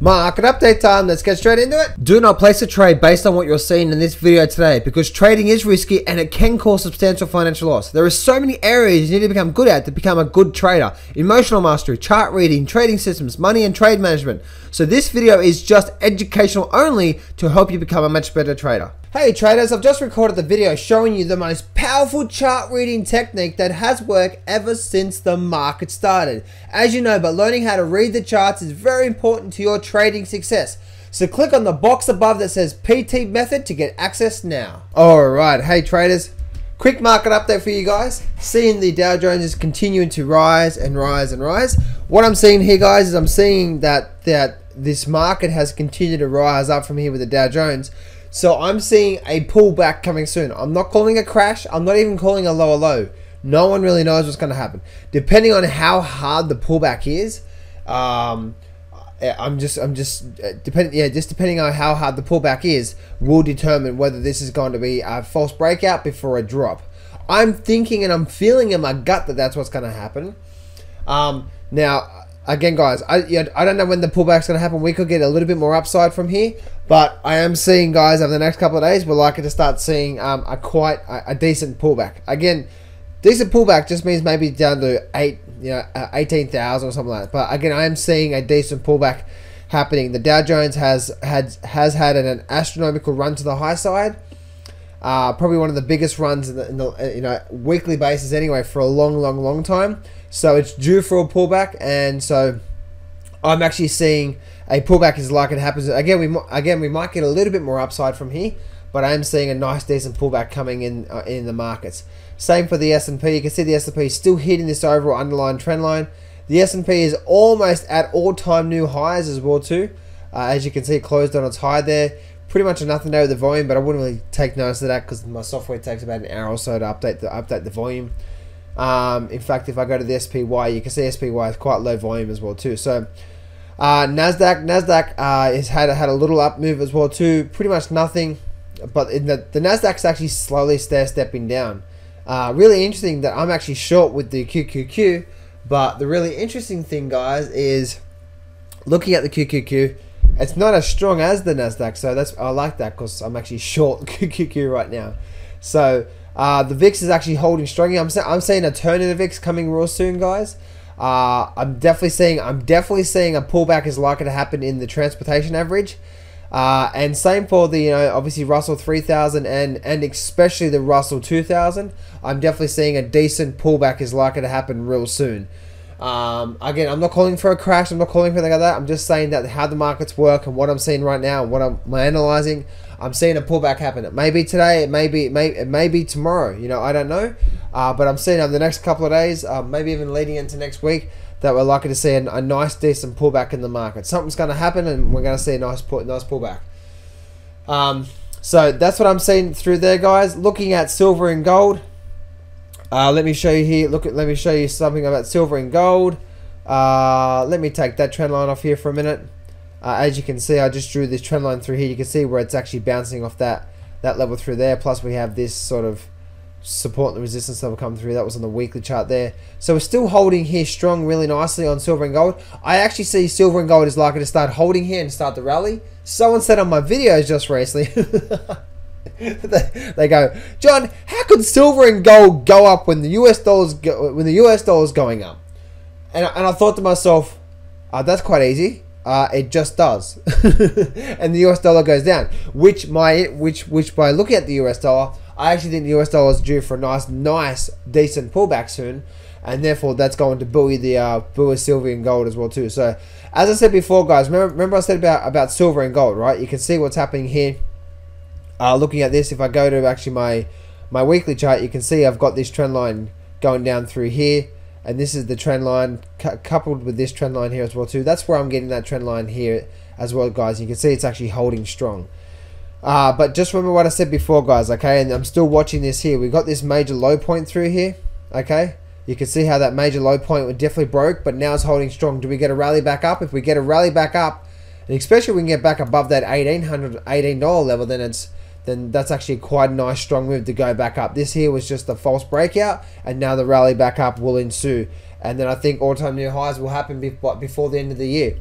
Market update time, let's get straight into it. Do not place a trade based on what you're seeing in this video today because trading is risky and it can cause substantial financial loss. There are so many areas you need to become good at to become a good trader. Emotional mastery, chart reading, trading systems, money and trade management. So this video is just educational only to help you become a much better trader. Hey traders, I've just recorded the video showing you the most powerful chart reading technique that has worked ever since the market started. As you know, but learning how to read the charts is very important to your trading success. So click on the box above that says PT method to get access now. Alright, hey traders, quick market update for you guys. Seeing the Dow Jones is continuing to rise and rise and rise. What I'm seeing here guys is I'm seeing that this market has continued to rise up from here with the Dow Jones. So I'm seeing a pullback coming soon. I'm not calling a crash. I'm not even calling a lower low. No one really knows what's going to happen. Depending on how hard the pullback is, depending on how hard the pullback is, will determine whether this is going to be a false breakout before a drop. I'm thinking and I'm feeling in my gut that that's what's going to happen. Now, again, guys, I don't know when the pullback's going to happen. We could get a little bit more upside from here, but I am seeing, guys, over the next couple of days, we're likely to start seeing a decent pullback. Again, decent pullback just means maybe down to 18,000 or something like that. But again, I am seeing a decent pullback happening. The Dow Jones has had an astronomical run to the high side. Probably one of the biggest runs in the weekly basis anyway for a long time. So it's due for a pullback, and so I'm actually seeing a pullback is likely to happen. Again, we might get a little bit more upside from here, but I am seeing a nice decent pullback coming in the markets. Same for the S&P. You can see the S&P is still hitting this overall underlying trend line. The S&P is almost at all-time new highs as well too. As you can see, it closed on its high there. Pretty much nothing there with the volume, but I wouldn't really take notice of that because my software takes about an hour or so to update the volume. In fact, if I go to the SPY, you can see SPY is quite low volume as well too. So Nasdaq has had a little up move as well too. Pretty much nothing, but in the Nasdaq's actually slowly stepping down. Really interesting that I'm actually short with the QQQ, but the really interesting thing, guys, is looking at the QQQ. It's not as strong as the Nasdaq, so I like that because I'm actually short QQQ right now. So the VIX is actually holding strong. I'm seeing a turn in the VIX coming real soon, guys. I'm definitely seeing a pullback is likely to happen in the transportation average, and same for the obviously Russell 3000 and especially the Russell 2000. I'm definitely seeing a decent pullback is likely to happen real soon. Again, I'm not calling for a crash. I'm not calling for anything like that. I'm just saying that how the markets work and what I'm seeing right now and what I'm analyzing. I'm seeing a pullback happen. It may be today. It may be tomorrow. I don't know. But I'm seeing over the next couple of days, maybe even leading into next week, that we're likely to see a nice, decent pullback in the market. Something's going to happen, and we're going to see a nice pullback. So that's what I'm seeing through there, guys. Looking at silver and gold. Let me show you here. Let me show you something about silver and gold. Let me take that trend line off here for a minute. As you can see, I just drew this trend line through here. You can see where it's actually bouncing off that level through there. Plus, we have this sort of support and resistance level coming through. That was on the weekly chart there. So we're still holding here strong, really nicely on silver and gold. I actually see silver and gold is likely to start holding here and start the rally. Someone said on my videos just recently. They go, John, how could silver and gold go up when the US dollar is going up? And I thought to myself, that's quite easy. It just does. And the US dollar goes down, which by looking at the US dollar, I actually think the US dollar is due for a nice decent pullback soon, and therefore that's going to buoy the silver and gold as well too. So as I said before, guys, remember I said about silver and gold, right? You can see what's happening here. Looking at this, if I go to actually my weekly chart, you can see I've got this trend line going down through here, and this is the trend line coupled with this trend line here as well too. That's where I'm getting that trend line here as well, guys. You can see it's actually holding strong. But just remember what I said before, guys, okay? And I'm still watching this here. We've got this major low point through here, okay? You can see how that major low point definitely broke, but now it's holding strong. Do we get a rally back up? If we get a rally back up, and especially if we can get back above that $18 level, then that's actually quite a nice strong move to go back up. This here was just a false breakout, and now the rally back up will ensue. And then I think all-time new highs will happen before the end of the year.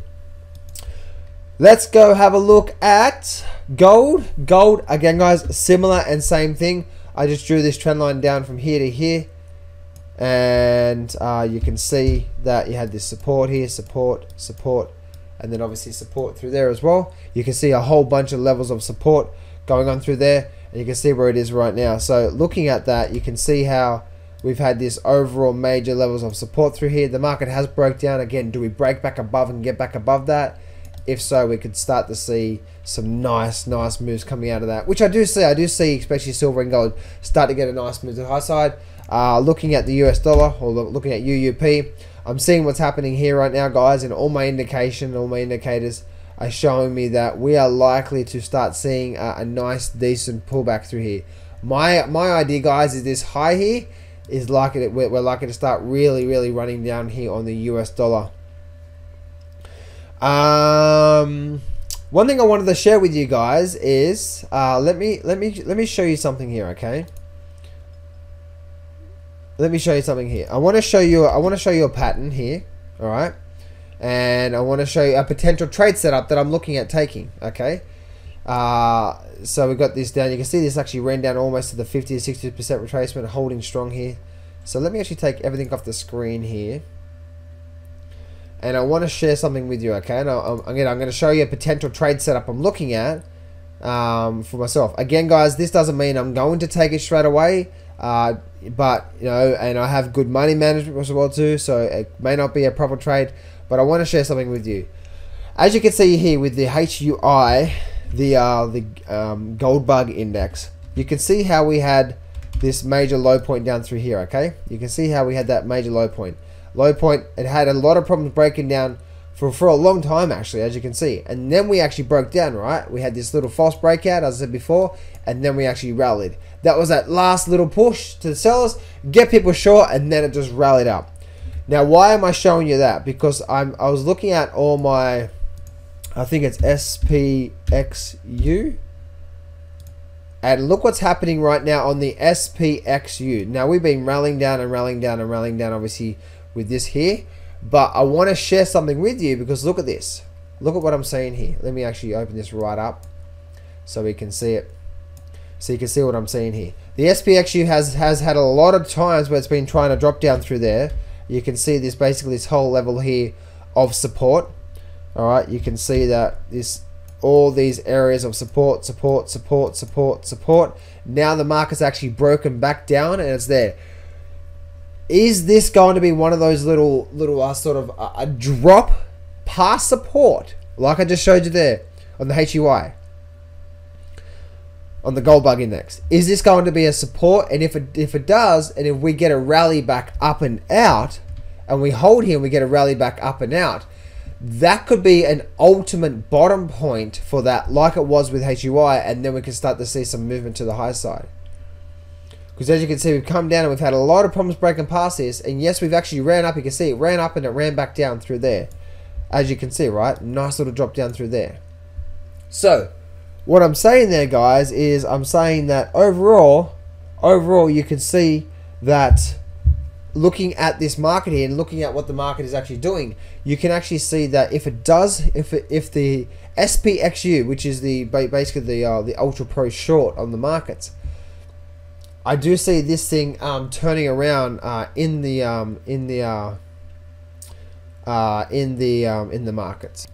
Let's go have a look at gold. Gold, again guys, similar and same thing. I just drew this trend line down from here to here. And you can see that you had this support here, support, and then obviously support through there as well. You can see a whole bunch of levels of support going on through there, and you can see where it is right now. So looking at that, you can see how we've had this overall major levels of support through here. The market has broke down again. Do we break back above and get back above that? If so, we could start to see some nice moves coming out of that, which I do see. I do see, especially silver and gold, start to get a nice move to the high side. Looking at the US dollar, or looking at UUP, I'm seeing what's happening here right now, guys, and all my indicators are showing me that we are likely to start seeing a nice, decent pullback through here. My idea, guys, is this high here is likely to, we're likely to start really running down here on the US dollar. One thing I wanted to share with you guys is let me show you something here, okay? Let me show you something here. I want to show you a pattern here, all right? And I want to show you a potential trade setup that I'm looking at taking, okay? So we got this down. You can see this actually ran down almost to the 50 to 60% retracement, holding strong here. So let me actually take everything off the screen here. And I want to share something with you, okay? And I'm going to show you a potential trade setup I'm looking at for myself. Again, guys, this doesn't mean I'm going to take it straight away. But you know, and I have good money management as well too, so it may not be a proper trade, but I want to share something with you. As you can see here with the HUI, the gold bug index, you can see how we had this major low point down through here, okay? You can see how we had that major low point. It had a lot of problems breaking down for a long time, actually, as you can see. And then we actually broke down, right? We had this little false breakout, as I said before, and then we actually rallied. That was that last little push to the sellers, get people short, and then it just rallied up. Now, why am I showing you that? Because I was looking at all my, I think it's SPXU. And look what's happening right now on the SPXU. Now, we've been rallying down, obviously, with this here. But I want to share something with you because look at this. Look at what I'm saying here. Let me actually open this right up so we can see it. So you can see what I'm saying here. The SPXU has had a lot of times where it's been trying to drop down through there. You can see this basically this whole level here of support. All right, you can see that all these areas of support. Now the market's actually broken back down and it's there. Is this going to be one of those little sort of a drop past support, like I just showed you there on the HUI, on the gold bug index? Is this going to be a support? And if it does, and if we get a rally back up and out, and we hold here and we get a rally back up and out, that could be an ultimate bottom point for that, like it was with HUI, and then we can start to see some movement to the high side. Because as you can see, we've come down and we've had a lot of problems breaking past this. And yes, we've actually ran up. You can see it ran up and it ran back down through there. As you can see, right? Nice little drop down through there. So, what I'm saying there, guys, is I'm saying that overall, you can see that looking at this market here and looking at what the market is actually doing, you can actually see that if it does, if the SPXU, which is basically the ultra pro short on the markets, I do see this thing turning around in the markets.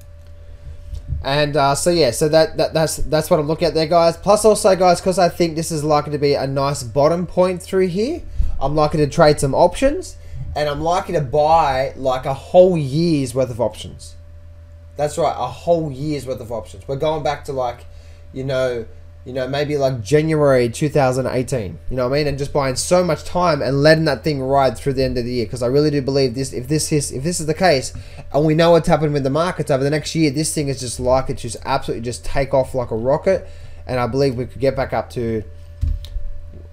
And so yeah, so that's what I'm looking at there, guys. Plus also, guys, because I think this is likely to be a nice bottom point through here, I'm likely to trade some options, and I'm likely to buy like a whole year's worth of options. That's right, a whole year's worth of options. We're going back to like, you know, maybe like January 2018, you know what I mean? And just buying so much time and letting that thing ride through the end of the year. Because I really do believe this, if this is the case, and we know what's happened with the markets over the next year, this thing is just likely to just absolutely just take off like a rocket. And I believe we could get back up to,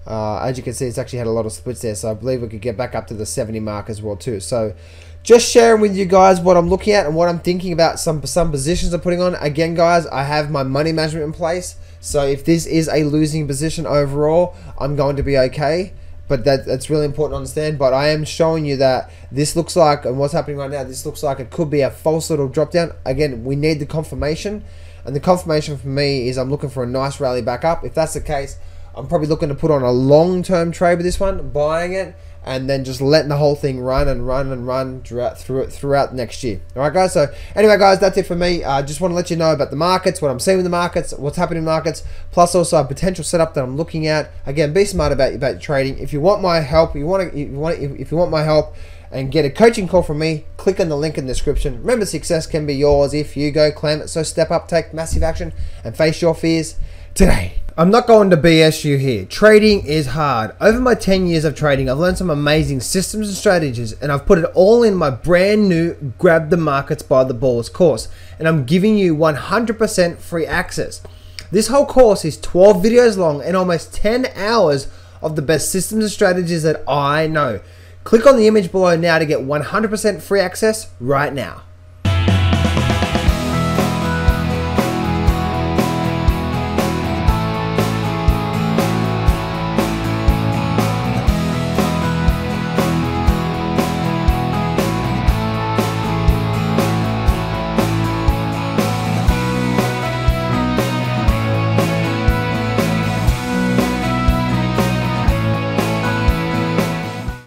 as you can see, it's actually had a lot of splits there. So I believe we could get back up to the 70 mark as well too. So just sharing with you guys what I'm looking at and what I'm thinking about some positions I'm putting on. Again, guys, I have my money management in place. So if this is a losing position overall, I'm going to be okay. but that's really important to understand. But I am showing you that this looks like, and what's happening right now, this looks like it could be a false little drop down. Again, we need the confirmation, and the confirmation for me is I'm looking for a nice rally back up. If that's the case, I'm probably looking to put on a long-term trade with this one, buying it, and then just letting the whole thing run and run and run throughout next year. All right, guys. So anyway, guys, that's it for me. I just want to let you know about the markets, what I'm seeing with the markets, what's happening in the markets, plus also a potential setup that I'm looking at. Again, be smart about your trading. If you want my help, if you want my help and get a coaching call from me, click on the link in the description. Remember, success can be yours if you go claim it. So step up, take massive action, and face your fears today. I'm not going to BS you here. Trading is hard. Over my 10 years of trading, I've learned some amazing systems and strategies, and I've put it all in my brand new Grab the Markets by the Balls course, and I'm giving you 100% free access. This whole course is 12 videos long and almost 10 hours of the best systems and strategies that I know. Click on the image below now to get 100% free access right now.